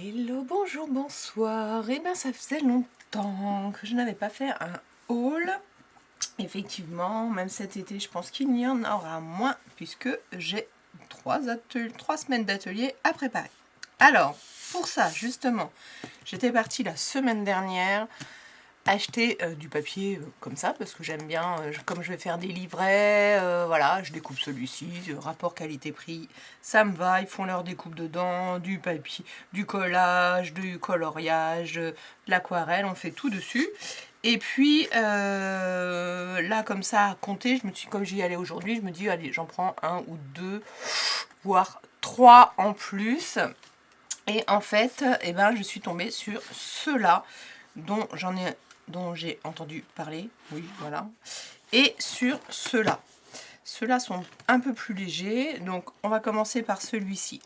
Hello, bonjour, bonsoir. Eh bien, ça faisait longtemps que je n'avais pas fait un haul. Effectivement, même cet été, je pense qu'il y en aura moins puisque j'ai 3 semaines d'atelier à préparer. Alors, pour ça, justement, j'étais partie la semaine dernière acheter du papier comme ça parce que j'aime bien, comme je vais faire des livrets, voilà, je découpe celui-ci, rapport qualité-prix, ça me va, ils font leur découpe dedans, du papier, du collage, du coloriage, de l'aquarelle, on fait tout dessus. Et puis là comme ça à compter, je me suis, comme j'y allais aujourd'hui, je me dis allez, j'en prends un ou deux, voire trois en plus. Et en fait, eh ben, je suis tombée sur ceux-là dont j'ai entendu parler, oui, voilà, et sur ceux-là. Ceux-là sont un peu plus légers, donc on va commencer par celui-ci.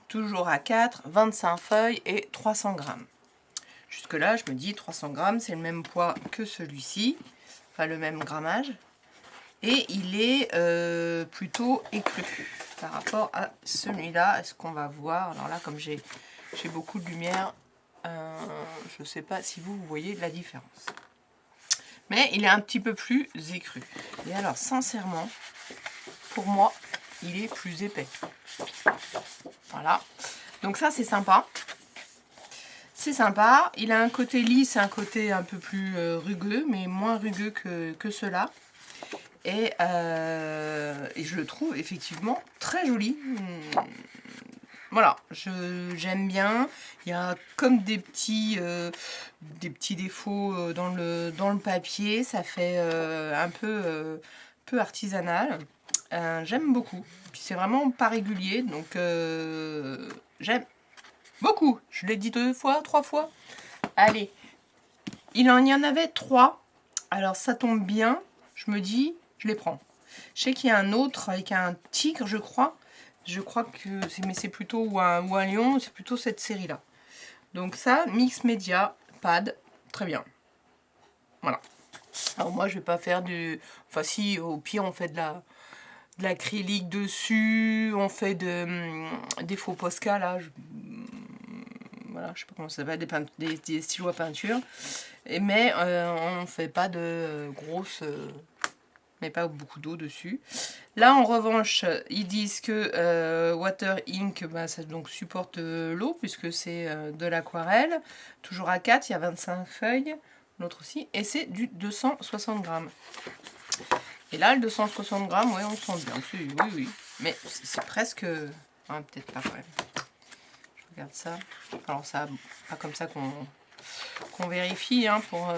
Toujours à 4, 25 feuilles et 300 grammes. Jusque-là, je me dis 300 grammes, c'est le même poids que celui-ci, enfin le même grammage. Et il est plutôt écru par rapport à celui-là. Est-ce qu'on va voir? Alors là, comme j'ai beaucoup de lumière, je ne sais pas si vous voyez la différence. Mais il est un petit peu plus écru. Et alors, sincèrement, pour moi, il est plus épais. Voilà. Donc ça, c'est sympa. C'est sympa. Il a un côté lisse, un côté un peu plus rugueux, mais moins rugueux que ceux-là. Et je le trouve effectivement très joli. Voilà, j'aime bien. Il y a comme des petits défauts dans le papier. Ça fait un peu artisanal. J'aime beaucoup. Puis c'est vraiment pas régulier, donc j'aime beaucoup. Je l'ai dit 2 fois, 3 fois. Allez, il y en avait 3. Alors ça tombe bien. Je me dis, je les prends. Je sais qu'il y a un autre avec un tigre, je crois. Je crois que c'est plutôt ou un lion, c'est plutôt cette série-là. Donc ça, mix média, pad, très bien. Voilà. Alors moi, je vais pas faire du... Enfin si, au pire, on fait de l'acrylique dessus, on fait des faux Posca, là. Voilà, je sais pas comment ça s'appelle, des stylos à peinture. Mais on fait pas de grosses... mais pas beaucoup d'eau dessus. Là, en revanche, ils disent que Water Ink, bah, ça donc supporte l'eau, puisque c'est de l'aquarelle. Toujours à 4, il y a 25 feuilles, l'autre aussi, et c'est du 260 grammes. Et là, le 260 grammes, ouais, on sent bien. Oui, oui. Mais c'est presque... Ah, peut-être pas quand même. Je regarde ça. Alors, ça, pas comme ça qu'on vérifie, hein, pour...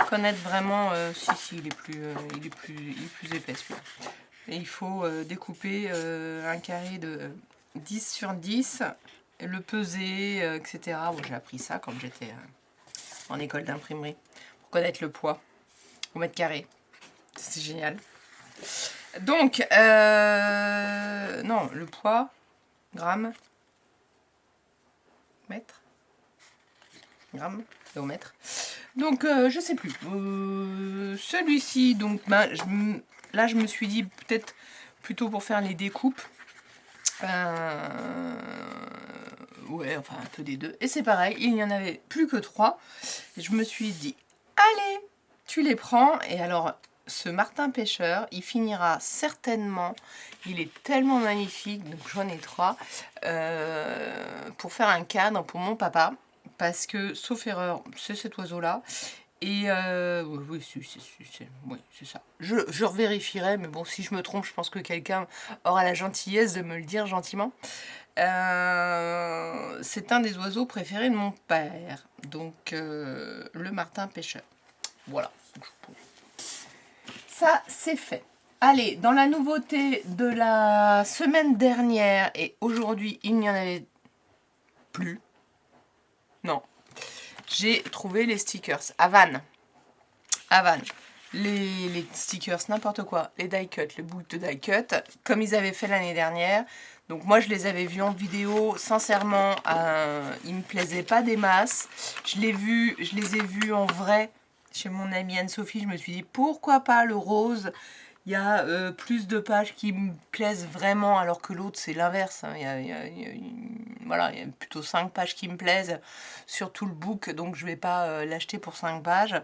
connaître vraiment si il est plus épais celui-là. Et il faut découper un carré de 10 sur 10, le peser, etc. Bon, j'ai appris ça quand j'étais en école d'imprimerie pour connaître le poids au mètre carré. C'est génial. Donc non, le poids, gramme, mètre, gramme et au mètre. Donc, je sais plus. Celui-ci, donc, ben, là, je me suis dit peut-être plutôt pour faire les découpes. Ouais, enfin, un peu des deux. Et c'est pareil, il n'y en avait plus que 3. Et je me suis dit, allez, tu les prends. Et alors, ce Martin Pêcheur, il finira certainement, il est tellement magnifique, donc j'en ai 3, pour faire un cadre pour mon papa. Parce que, sauf erreur, c'est cet oiseau-là. Et oui, c'est ça. Je revérifierai, mais bon, si je me trompe, je pense que quelqu'un aura la gentillesse de me le dire gentiment. C'est un des oiseaux préférés de mon père. Donc, le martin pêcheur. Voilà. Ça, c'est fait. Allez, dans la nouveauté de la semaine dernière, et aujourd'hui, il n'y en avait plus. Non. J'ai trouvé les stickers Havane. Havane. Les stickers, n'importe quoi. Les die cut, les bouts de die cut, comme ils avaient fait l'année dernière. Donc moi, je les avais vus en vidéo. Sincèrement, ils me plaisaient pas des masses. Je les ai vus en vrai chez mon amie Anne-Sophie. Je me suis dit, pourquoi pas le rose? Il y a plus de pages qui me plaisent vraiment, alors que l'autre, c'est l'inverse. Hein. Voilà, il y a plutôt 5 pages qui me plaisent sur tout le book, donc je vais pas l'acheter pour 5 pages.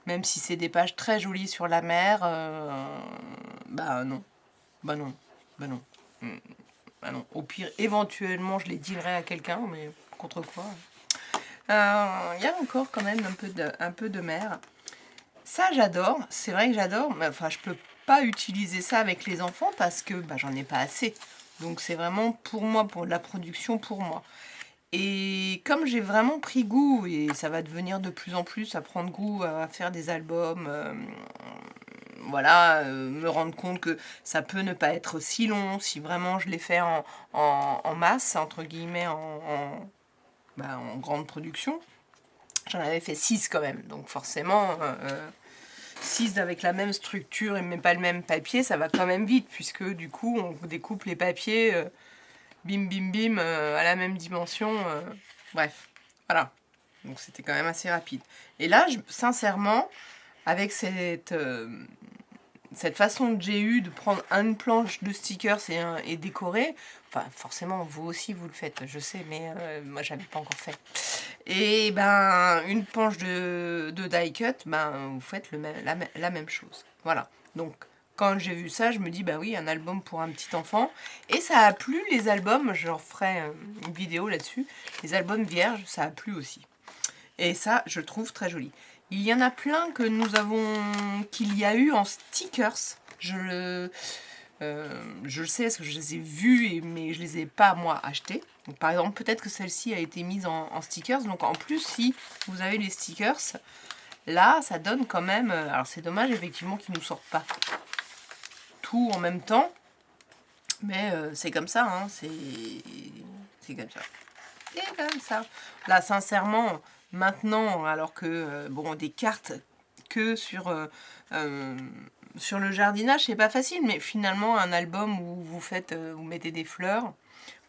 Même si c'est des pages très jolies sur la mer, bah non. Bah non. Bah non. Bah non. Au pire, éventuellement, je les dealerai à quelqu'un, mais contre quoi? Il y a encore quand même un peu de mer. Ça, j'adore. C'est vrai que j'adore. Mais enfin, je peux pas utiliser ça avec les enfants parce que bah, j'en ai pas assez. Donc, c'est vraiment pour moi, pour la production, pour moi. Et comme j'ai vraiment pris goût, et ça va devenir de plus en plus à prendre goût à faire des albums, voilà, me rendre compte que ça peut ne pas être si long si vraiment je les fais en masse, entre guillemets, en grande production. J'en avais fait 6 quand même, donc forcément, 6 avec la même structure et mais pas le même papier, ça va quand même vite, puisque du coup, on découpe les papiers, bim bim bim, à la même dimension. Bref, voilà. Donc c'était quand même assez rapide. Et là, sincèrement, avec cette façon que j'ai eue de prendre une planche de stickers et décorer, enfin forcément vous aussi vous le faites, je sais, mais moi j'avais pas encore fait. Et ben une planche de die cut, ben vous faites la même chose. Voilà. Donc quand j'ai vu ça, je me dis bah oui, un album pour un petit enfant. Et ça a plu les albums, je ferai une vidéo là-dessus. Les albums vierges, ça a plu aussi. Et ça, je trouve très joli. Il y en a plein que qu'il y a eu en stickers. Je le sais parce que je les ai vus, mais je les ai pas moi achetés. Donc, par exemple, peut-être que celle-ci a été mise en stickers. Donc en plus, si vous avez les stickers, là, ça donne quand même. Alors c'est dommage effectivement qu'ils nous sortent pas tout en même temps, mais c'est comme ça. Hein, c'est comme ça. C'est comme ça. Là, sincèrement, maintenant, alors que bon, des cartes que sur le jardinage, c'est pas facile, mais finalement, un album où vous mettez des fleurs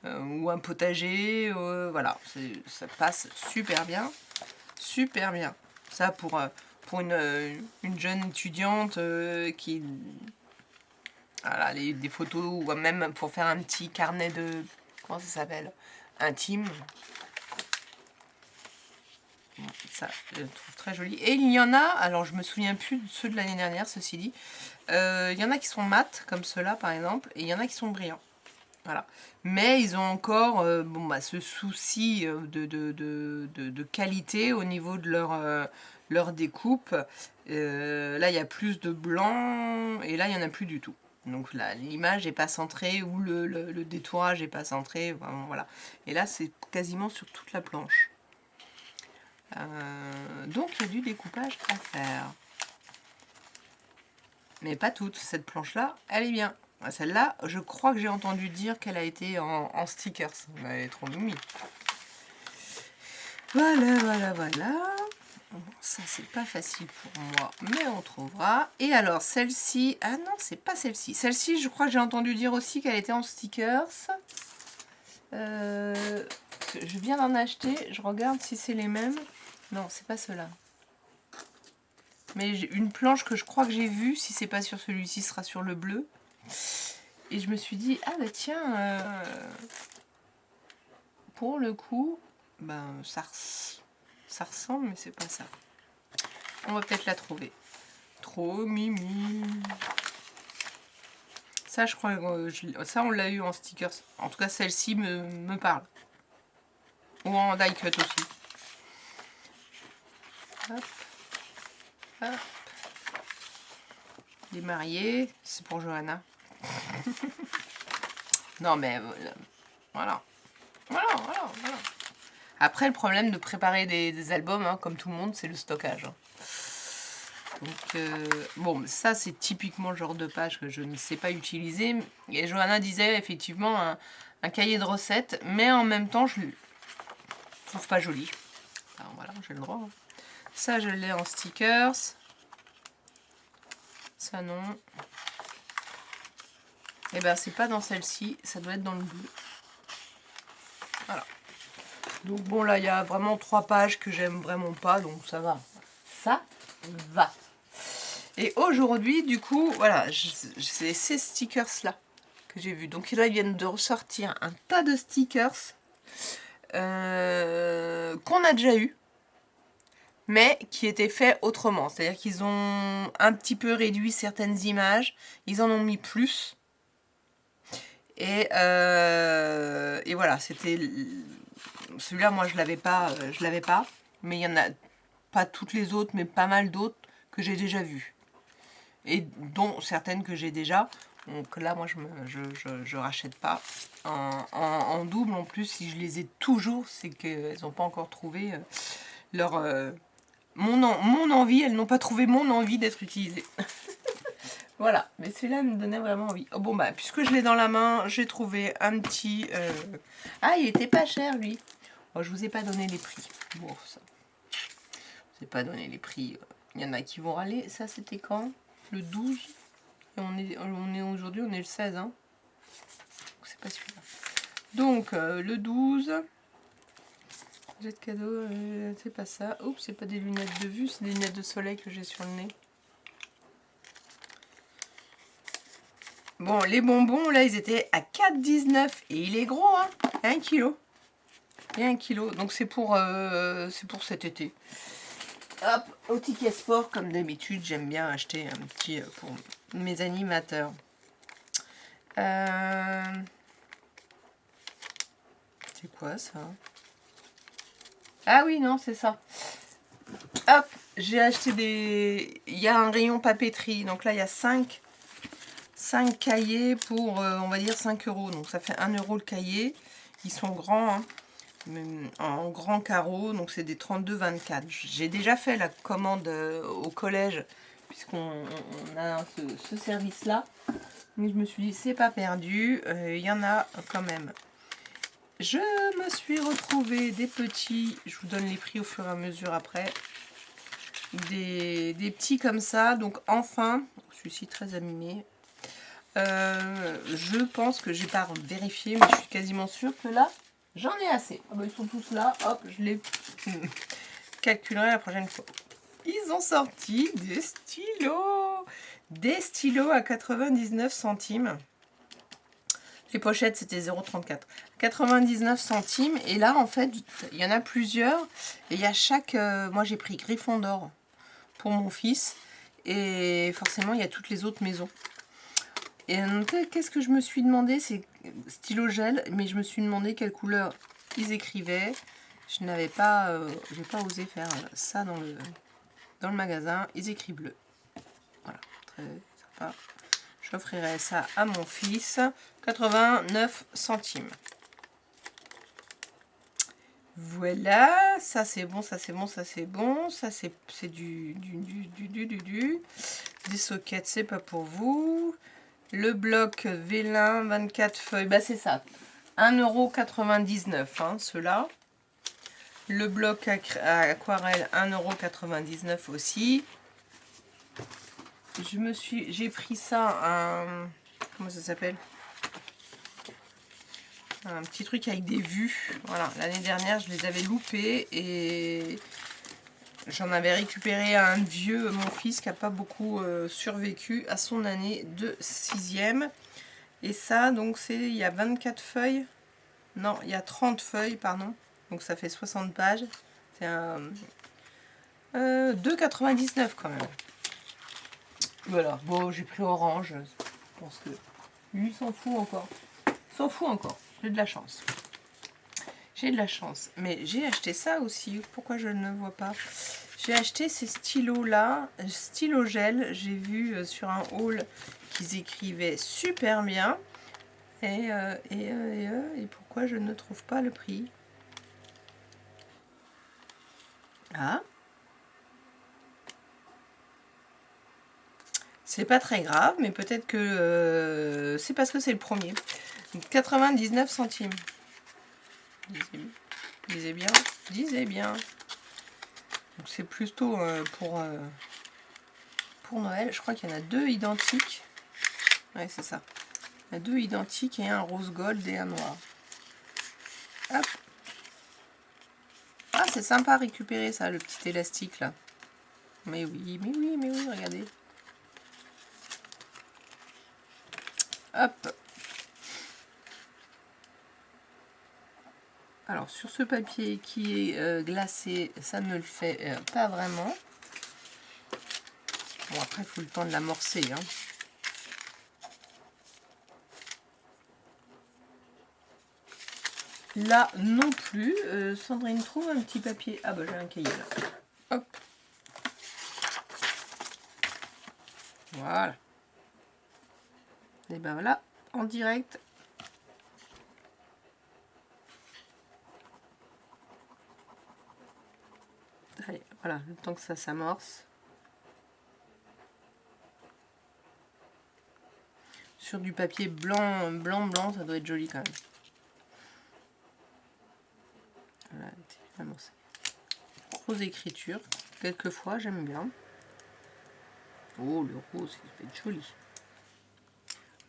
ou un potager, voilà, ça passe super bien, super bien. Ça pour une jeune étudiante qui, voilà, des photos ou même pour faire un petit carnet de, comment ça s'appelle, intime. Ça, je le trouve très joli. Et il y en a, alors je me souviens plus de ceux de l'année dernière, ceci dit. Il y en a qui sont mat, comme ceux-là par exemple, et il y en a qui sont brillants. Voilà. Mais ils ont encore ce souci de qualité au niveau de leur découpe. Là, il y a plus de blanc, et là, il n'y en a plus du tout. Donc là, l'image n'est pas centrée, ou le détourage n'est pas centré. Vraiment, voilà. Et là, c'est quasiment sur toute la planche. Donc il y a du découpage à faire. Mais pas toute. Cette planche-là, elle est bien. Celle-là, je crois que j'ai entendu dire qu'elle a été en stickers. Elle est trop mimi. Voilà, voilà, voilà. Bon, ça, c'est pas facile pour moi, mais on trouvera. Et alors, celle-ci... Ah non, c'est pas celle-ci. Celle-ci, je crois que j'ai entendu dire aussi qu'elle était en stickers. Je viens d'en acheter. Je regarde si c'est les mêmes. Non, c'est pas ceux-là. Mais j'ai une planche que je crois que j'ai vue, si c'est pas sur celui-ci, ce sera sur le bleu. Et je me suis dit, ah bah tiens, pour le coup, ben ça ressemble, mais c'est pas ça. On va peut-être la trouver. Trop mimi. Ça, je crois que ça, on l'a eu en stickers. En tout cas, celle-ci me parle. Ou en die cut aussi. Hop. Hop. Les mariés, c'est pour Johanna. Non, mais voilà. Voilà. Après, le problème de préparer des albums, hein, comme tout le monde, c'est le stockage. Hein. Donc, bon, ça, c'est typiquement le genre de page que je ne sais pas utiliser. Et Johanna disait, effectivement, un cahier de recettes, mais en même temps, je le trouve pas joli. Alors, voilà, j'ai le droit. Hein. Ça, je l'ai en stickers. Ça, non. Et ben, c'est pas dans celle-ci, ça doit être dans le bleu. Voilà. Donc bon, là, il y a vraiment 3 pages que j'aime vraiment pas, donc ça va. Ça va. Et aujourd'hui, du coup, voilà, c'est ces stickers-là que j'ai vus. Donc là, ils viennent de ressortir un tas de stickers qu'on a déjà eu, mais qui étaient faits autrement. C'est-à-dire qu'ils ont un petit peu réduit certaines images, ils en ont mis plus. Et voilà, c'était... Celui-là, moi, je l'avais pas, mais il y en a pas toutes les autres, mais pas mal d'autres que j'ai déjà vues. Et dont certaines que j'ai déjà. Donc là, moi, je rachète pas en double. En plus, si je les ai toujours, c'est qu'elles n'ont pas encore trouvé leur... mon envie, elles n'ont pas trouvé mon envie d'être utilisées. Voilà, mais celui-là me donnait vraiment envie. Oh, bon, bah, puisque je l'ai dans la main, j'ai trouvé un petit... Ah, il était pas cher, lui. Oh, je vous ai pas donné les prix. Bon, ça... Je vous ai pas donné les prix. Il y en a qui vont râler. Ça, c'était quand? Le 12. Et on est aujourd'hui, on est le 16. Hein. C'est pas celui-là. Donc, le 12... Jet de cadeau, c'est pas ça. Oups, c'est pas des lunettes de vue, c'est des lunettes de soleil que j'ai sur le nez. Bon, les bonbons, là, ils étaient à 4,19 et il est gros, hein, 1 kg. Et 1 kg, donc c'est pour cet été. Hop, au ticket sport, comme d'habitude, j'aime bien acheter un petit pour mes animateurs. C'est quoi ça? Ah oui, non, c'est ça. Hop, j'ai acheté des... Il y a un rayon papeterie, donc là, il y a 5 cahiers pour, on va dire, 5 €. Donc ça fait 1 € le cahier. Ils sont grands, hein, en grand carreau, donc c'est des 32-24. J'ai déjà fait la commande au collège, puisqu'on a ce service-là. Mais je me suis dit, c'est pas perdu, il y en a quand même. Je me suis retrouvée des petits, je vous donne les prix au fur et à mesure après, des petits comme ça, donc enfin, celui-ci très abîmé. Je pense que j'ai pas vérifié, mais je suis quasiment sûre que là, j'en ai assez. Ah bah, ils sont tous là, hop, je les calculerai la prochaine fois. Ils ont sorti des stylos. Des stylos à 99 centimes. Les pochettes, c'était 0,34. 99 centimes. Et là, en fait, il y en a plusieurs. Et il y a chaque... moi, j'ai pris Gryffondor pour mon fils. Et forcément, il y a toutes les autres maisons. Et qu'est-ce que je me suis demandé? C'est stylo gel. Mais je me suis demandé quelle couleur ils écrivaient. Je n'avais pas... j'ai pas osé faire ça dans le magasin. Ils écrivent bleu. Voilà, très sympa. J'offrirai ça à mon fils. 89 centimes. Voilà, ça c'est bon, ça c'est bon, ça c'est bon. Ça c'est des sockets, c'est pas pour vous. Le bloc vélin, 24 feuilles, bah c'est ça. 1,99 €, hein, ceux-là. Le bloc aquarelle, 1,99 € aussi. J'ai pris ça, comment ça s'appelle? Un petit truc avec des vues. Voilà, l'année dernière, je les avais loupés et j'en avais récupéré un vieux, mon fils, qui n'a pas beaucoup survécu à son année de 6e. Et ça, donc, il y a 24 feuilles. Non, il y a 30 feuilles, pardon. Donc, ça fait 60 pages. C'est un 2,99 quand même. Voilà, bon, j'ai pris orange. Je pense que lui, il s'en fout encore. Il s'en fout encore. J'ai de la chance. J'ai de la chance. Mais j'ai acheté ça aussi. Pourquoi je ne vois pas? J'ai acheté ces stylos-là. Stylo gel. J'ai vu sur un haul qu'ils écrivaient super bien. Et pourquoi je ne trouve pas le prix? Ah. C'est pas très grave, mais peut-être que c'est parce que c'est le premier. 99 centimes. Disais bien. Disais bien. Donc c'est plutôt pour Noël. Je crois qu'il y en a 2 identiques. Ouais, c'est ça. Il y a 2 identiques et un rose gold et un noir. Hop. Ah, c'est sympa à récupérer ça, le petit élastique là. Mais oui, regardez. Hop. Alors sur ce papier qui est glacé, ça ne le fait pas vraiment. Bon, après il faut le temps de l'amorcer, hein. Là non plus. Sandrine trouve un petit papier. Ah bah j'ai un cahier là. Hop. Voilà. Et ben voilà, en direct. Allez, voilà, le temps que ça s'amorce. Sur du papier blanc, blanc, ça doit être joli quand même. Voilà, amorcé. Rose écriture, quelquefois j'aime bien. Oh, le rose, il peut être joli.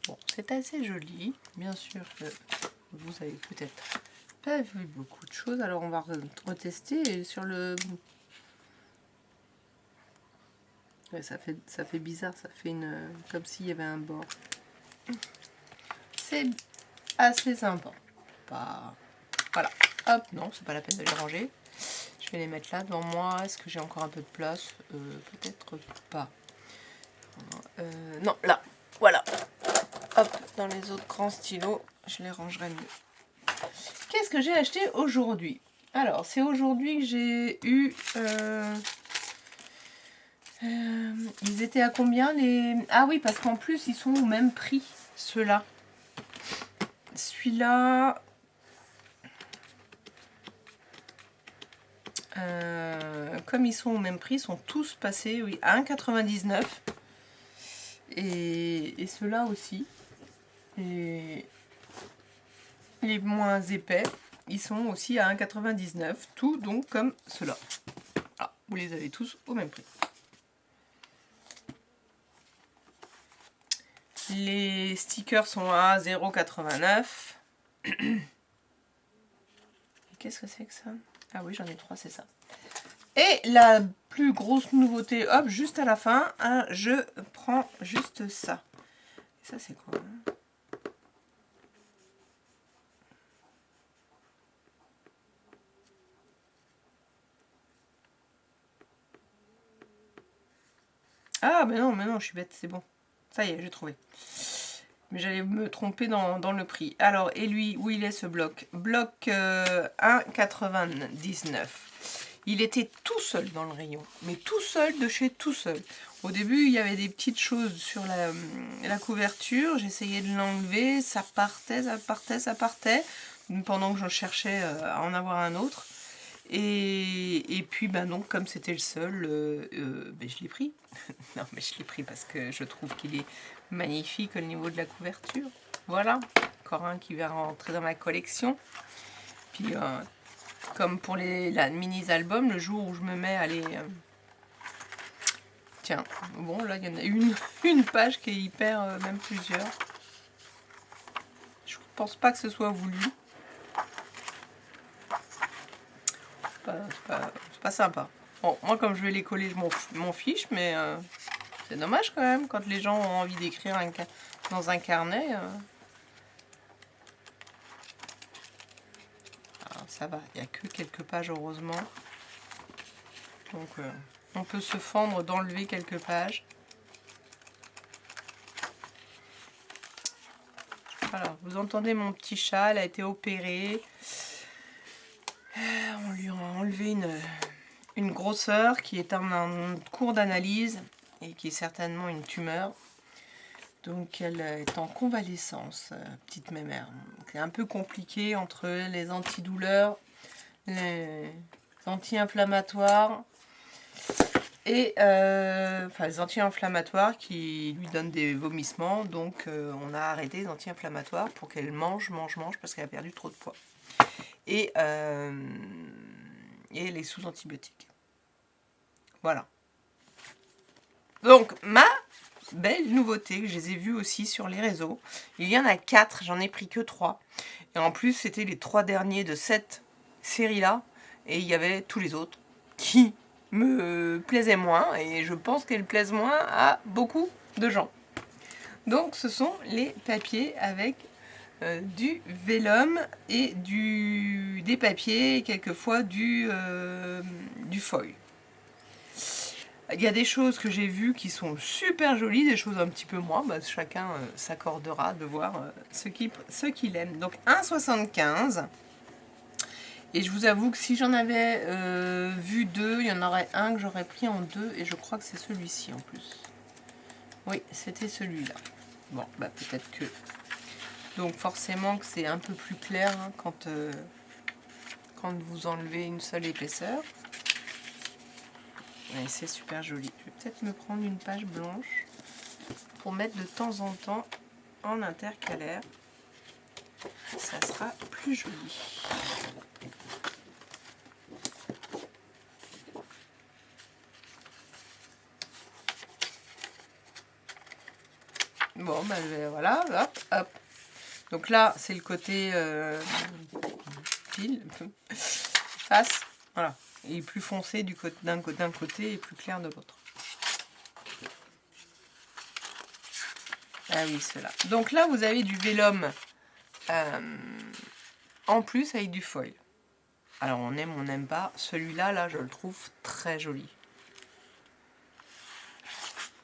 Bon, c'est assez joli. Bien sûr que vous avez peut-être pas vu beaucoup de choses. Alors on va retester sur le... Ouais, ça fait bizarre, ça fait comme s'il y avait un bord. C'est assez sympa. Pas... Voilà. Hop, non, c'est pas la peine de les ranger. Je vais les mettre là devant moi. Est-ce que j'ai encore un peu de place? Peut-être pas. Non, là. Voilà. Hop, dans les autres grands stylos, je les rangerai mieux. Qu'est-ce que j'ai acheté aujourd'hui? Alors, c'est aujourd'hui que j'ai eu... ils étaient à combien les... Ah oui, parce qu'en plus, ils sont au même prix, ceux-là. Celui-là... comme ils sont au même prix, ils sont tous passés, oui, à 1,99. Et ceux-là aussi. Et les moins épais, ils sont aussi à 1,99. Tout donc comme ceux-là. Ah, vous les avez tous au même prix. Les stickers sont à 0,89. Qu'est-ce que c'est que ça? Ah oui, j'en ai 3, c'est ça. Et la plus grosse nouveauté, hop, juste à la fin, hein, je prends juste ça. Et ça, c'est quoi, hein? Ah, mais non, je suis bête, c'est bon. Ça y est, j'ai trouvé. Mais j'allais me tromper dans le prix. Alors, et lui, où il est ce bloc? Bloc 1,99. Il était tout seul dans le rayon, mais tout seul de chez tout seul. Au début, il y avait des petites choses sur la couverture. J'essayais de l'enlever, ça partait. Pendant que je cherchais à en avoir un autre. Et puis, ben donc, comme c'était le seul, ben, je l'ai pris. Non, mais je l'ai pris parce que je trouve qu'il est magnifique au niveau de la couverture. Voilà, encore un qui va rentrer dans ma collection. Puis, comme pour la mini-album, le jour où je me mets à les... Tiens, bon, là, il y en a une page qui est hyper... même plusieurs. Je pense pas que ce soit voulu. C'est pas sympa. Bon, moi, comme je vais les coller, je m'en fiche, mais c'est dommage quand même, quand les gens ont envie d'écrire dans un carnet. Alors, ça va, il n'y a que quelques pages, heureusement. Donc, on peut se fendre d'enlever quelques pages. Voilà, vous entendez mon petit chat, elle a été opérée. On lui a enlevé une grosseur qui est en cours d'analyse et qui est certainement une tumeur. Donc elle est en convalescence, petite mémère. C'est un peu compliqué entre les antidouleurs, les anti-inflammatoires et enfin les anti-inflammatoires qui lui donnent des vomissements. Donc on a arrêté les anti-inflammatoires pour qu'elle mange parce qu'elle a perdu trop de poids. Et elle est sous antibiotiques. Voilà. Donc ma belle nouveauté, je les ai vues aussi sur les réseaux. Il y en a 4, j'en ai pris que 3. Et en plus, c'était les 3 derniers de cette série-là. Et il y avait tous les autres qui me plaisaient moins. Et je pense qu'elles plaisent moins à beaucoup de gens. Donc ce sont les papiers avec du vélum et des papiers et quelquefois du foil. Il y a des choses que j'ai vues qui sont super jolies, des choses un petit peu moins. Bah, chacun s'accordera de voir ce qu'il aime. Donc 1,75 €. Et je vous avoue que si j'en avais vu deux, il y en aurait un que j'aurais pris en deux. Et je crois que c'est celui-ci en plus. Oui, c'était celui-là. Bon, bah peut-être que... Donc forcément que c'est un peu plus clair hein, quand vous enlevez une seule épaisseur. Et c'est super joli. Je vais peut-être me prendre une page blanche pour mettre de temps en temps en intercalaire. Ça sera plus joli. Bon, ben voilà, hop, hop. Donc là, c'est le côté pile, face, voilà. Il est plus foncé d'un côté et plus clair de l'autre. Ah oui, ceux-là. Donc là, vous avez du vélum en plus avec du foil. Alors on aime, on n'aime pas. Celui-là, là, je le trouve très joli.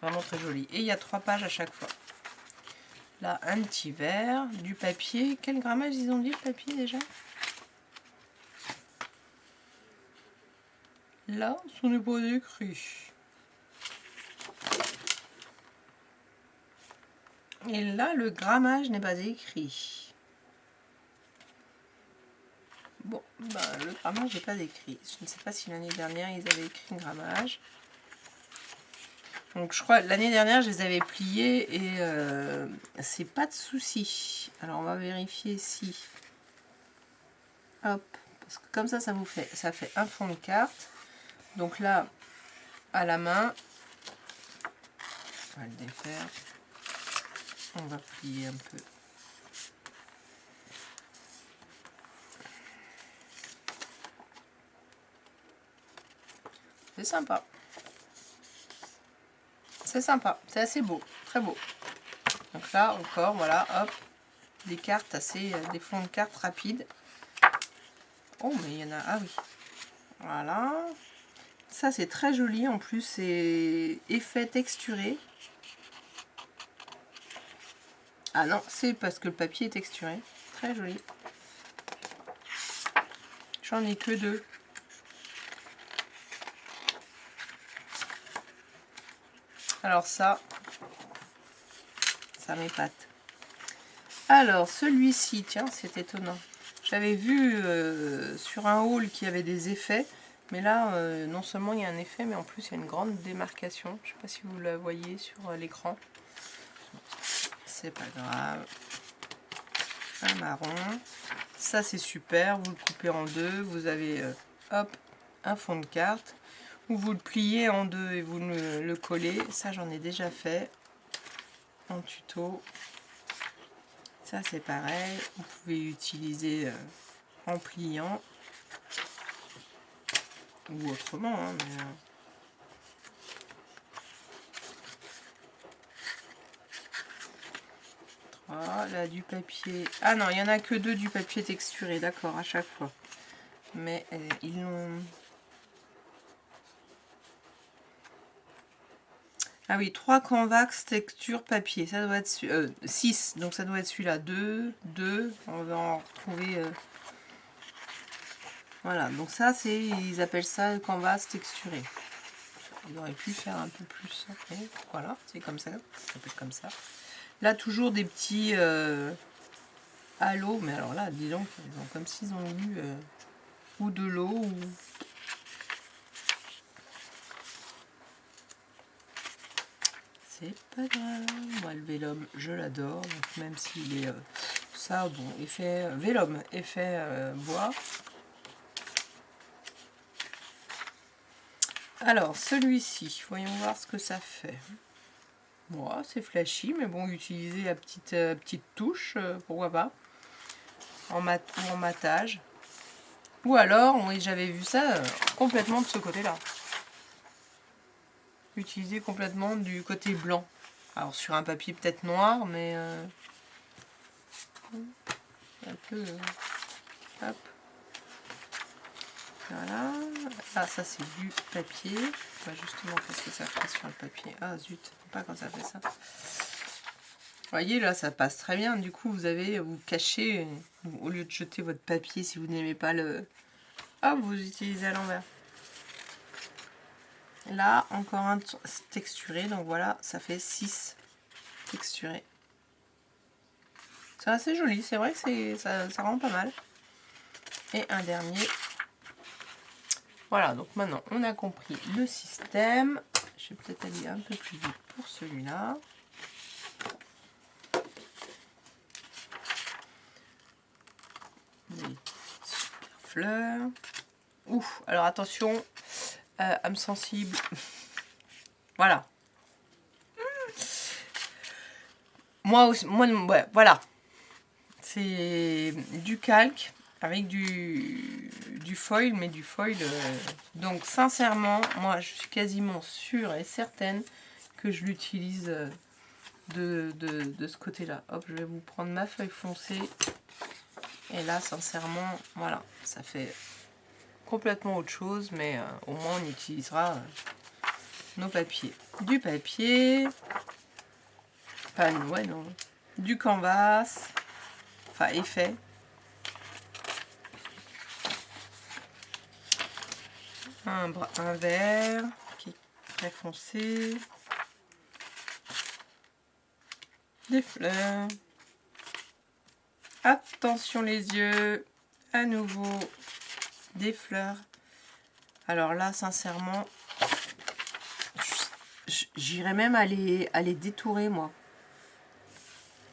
Vraiment très joli. Et il y a 3 pages à chaque fois. Là, un petit verre, du papier. Quel grammage ils ont dit le papier déjà? Là, ce n'est pas écrit. Et là, le grammage n'est pas écrit. Bon, ben, le grammage n'est pas écrit. Je ne sais pas si l'année dernière, ils avaient écrit un grammage. Donc, je crois l'année dernière, je les avais pliés et c'est pas de souci. Alors, on va vérifier si... Hop, parce que comme ça fait un fond de carte. Donc là, à la main, on va le défaire. On va plier un peu. C'est sympa. C'est sympa, c'est assez beau, très beau. Donc là encore, voilà, hop, des cartes des fonds de cartes rapides. Oh, mais il y en a, ah oui. Voilà. Ça, c'est très joli. En plus, c'est effet texturé. Ah non, c'est parce que le papier est texturé. Très joli. J'en ai que 2. Alors ça m'épate. Alors, celui-ci, tiens, c'est étonnant. J'avais vu sur un haul qu'il y avait des effets. Mais là, non seulement il y a un effet, mais en plus il y a une grande démarcation. Je ne sais pas si vous la voyez sur l'écran. C'est pas grave. Un marron. Ça c'est super. Vous le coupez en deux. Vous avez hop, un fond de carte. Ou vous le pliez en deux et vous le collez. Ça j'en ai déjà fait en tuto. Ça c'est pareil. Vous pouvez utiliser en pliant. Ou autrement, hein, mais là du papier. Ah non, il y en a que 2 du papier texturé, d'accord, à chaque fois. Mais ils l'ont. Ah oui, 3 convax texture papier. Ça doit être 6, donc ça doit être celui-là. 2, 2. On va en retrouver. Voilà, donc ça c'est, ils appellent ça canvas texturé. Il aurait pu faire un peu plus. Okay. Voilà, c'est comme ça s'appelle comme ça. Là, toujours des petits halos, mais alors là, dis donc, ils ont comme s'ils ont eu ou de l'eau ou... C'est pas grave. Moi, le vélum, je l'adore, donc même s'il est ça, bon, effet vélum, effet bois. Alors, celui-ci, voyons voir ce que ça fait. Bon, c'est flashy, mais bon, utiliser la petite touche, pourquoi pas, en matage. Ou alors, oui, j'avais vu ça complètement de ce côté-là. Utiliser complètement du côté blanc. Alors sur un papier peut-être noir, mais un peu... hop. Voilà. Ah, ça c'est du papier. Bah, justement, qu'est-ce que ça fait sur le papier? Ah zut, pas quand ça fait ça. Vous voyez, là, ça passe très bien. Du coup, vous cachez, au lieu de jeter votre papier si vous n'aimez pas le... Ah, vous utilisez à l'envers. Là, encore un texturé. Donc voilà, ça fait 6 texturés. C'est assez joli. C'est vrai que ça rend pas mal. Et un dernier. Voilà, donc maintenant, on a compris le système. Je vais peut-être aller un peu plus vite pour celui-là. Des super fleurs. Ouf, alors attention, âme sensible. Voilà. Moi aussi, ouais, voilà. C'est du calque avec du foil, mais du foil. Donc sincèrement, moi je suis quasiment sûre et certaine que je l'utilise de ce côté-là. Hop, je vais vous prendre ma feuille foncée. Et là, sincèrement, voilà, ça fait complètement autre chose, mais au moins on utilisera nos papiers. Du papier, enfin ouais non, du canvas, enfin effet. Un vert qui est très foncé, des fleurs. Attention les yeux, à nouveau des fleurs. Alors là, sincèrement, j'irais même à les détourer moi.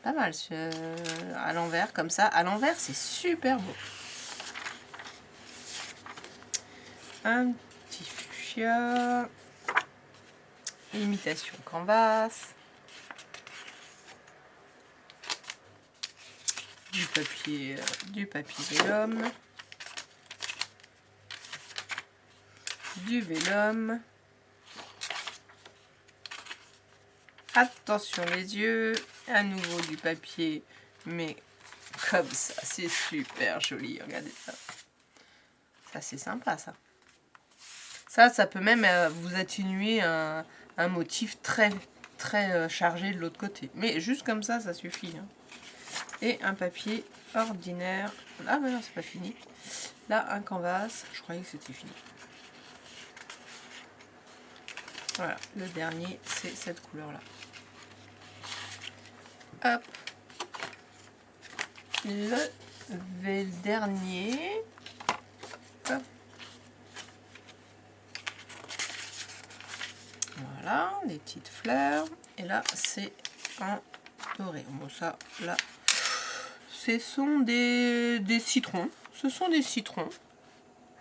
Pas mal à l'envers comme ça. À l'envers, c'est super beau. Un petit fuchsia. Imitation canvas. Du papier vélum. Du vélum. Attention les yeux. À nouveau du papier, mais comme ça, c'est super joli. Regardez ça. Ça, c'est sympa, ça. Ça peut même vous atténuer un motif très, très chargé de l'autre côté. Mais juste comme ça suffit. Hein. Et un papier ordinaire. Ah, mais non, c'est pas fini. Là, un canvas. Je croyais que c'était fini. Voilà, le dernier, c'est cette couleur-là. Hop. Le dernier. Hop. Voilà, des petites fleurs. Et là, c'est en doré. Bon, ça, là, ce sont des citrons. Ce sont des citrons.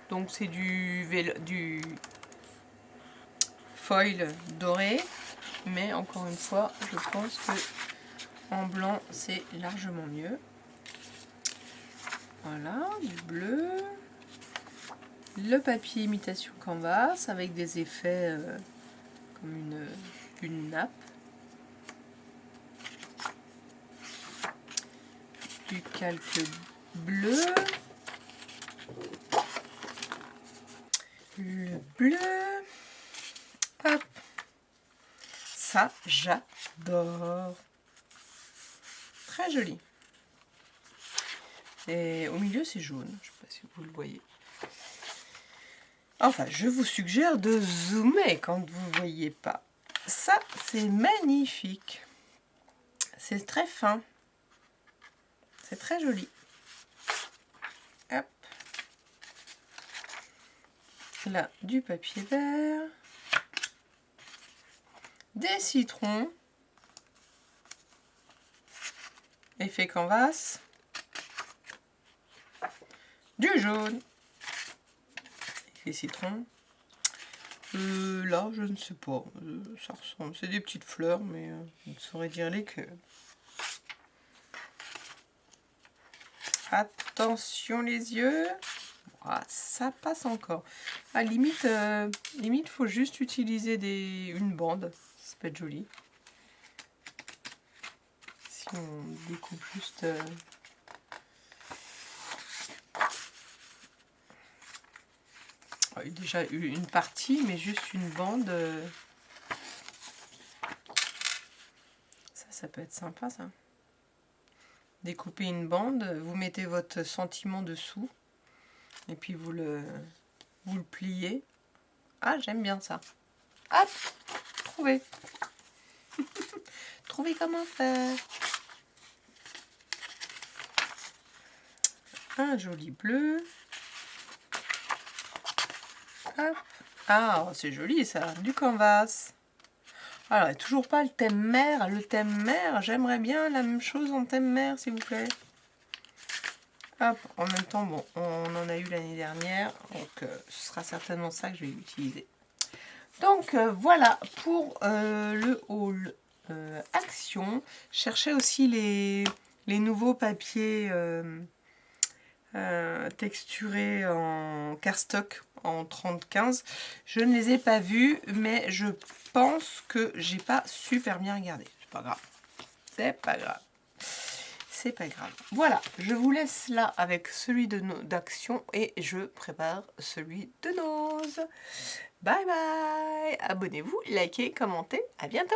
Donc, c'est du foil doré. Mais encore une fois, je pense que en blanc, c'est largement mieux. Voilà, du bleu. Le papier imitation canvas avec des effets comme une nappe. Du calque bleu. Le bleu. Hop. Ça, j'adore. Très joli. Et au milieu, c'est jaune. Je ne sais pas si vous le voyez. Enfin, je vous suggère de zoomer quand vous ne voyez pas. Ça, c'est magnifique. C'est très fin. C'est très joli. Hop. Là, du papier vert. Des citrons. Effet canvas. Du jaune. Effet citron. Là, je ne sais pas. Ça ressemble. C'est des petites fleurs, mais je ne saurais dire lesquelles. Attention les yeux. Ah, ça passe encore. Ah, limite, faut juste utiliser une bande. Ça peut être joli. Si on découpe juste... déjà eu une partie, mais juste une bande. Ça peut être sympa, ça. Découpez une bande, vous mettez votre sentiment dessous, et puis vous le pliez. Ah, j'aime bien ça. Hop, trouvez. Trouvez comment faire. Un joli bleu. Hop. Ah, c'est joli ça, du canvas. Alors, il n'y a toujours pas le thème mer. Le thème mer, j'aimerais bien la même chose en thème mer, s'il vous plaît. Hop, en même temps, bon, on en a eu l'année dernière, donc ce sera certainement ça que je vais utiliser. Donc voilà pour le haul action. Je cherchais aussi les nouveaux papiers texturés en cardstock en 30-15. Je ne les ai pas vus, mais je pense que j'ai pas super bien regardé. C'est pas grave. C'est pas grave. C'est pas grave. Voilà, je vous laisse là avec celui d'action et je prépare celui de nose. Bye bye. Abonnez-vous, likez, commentez. À bientôt.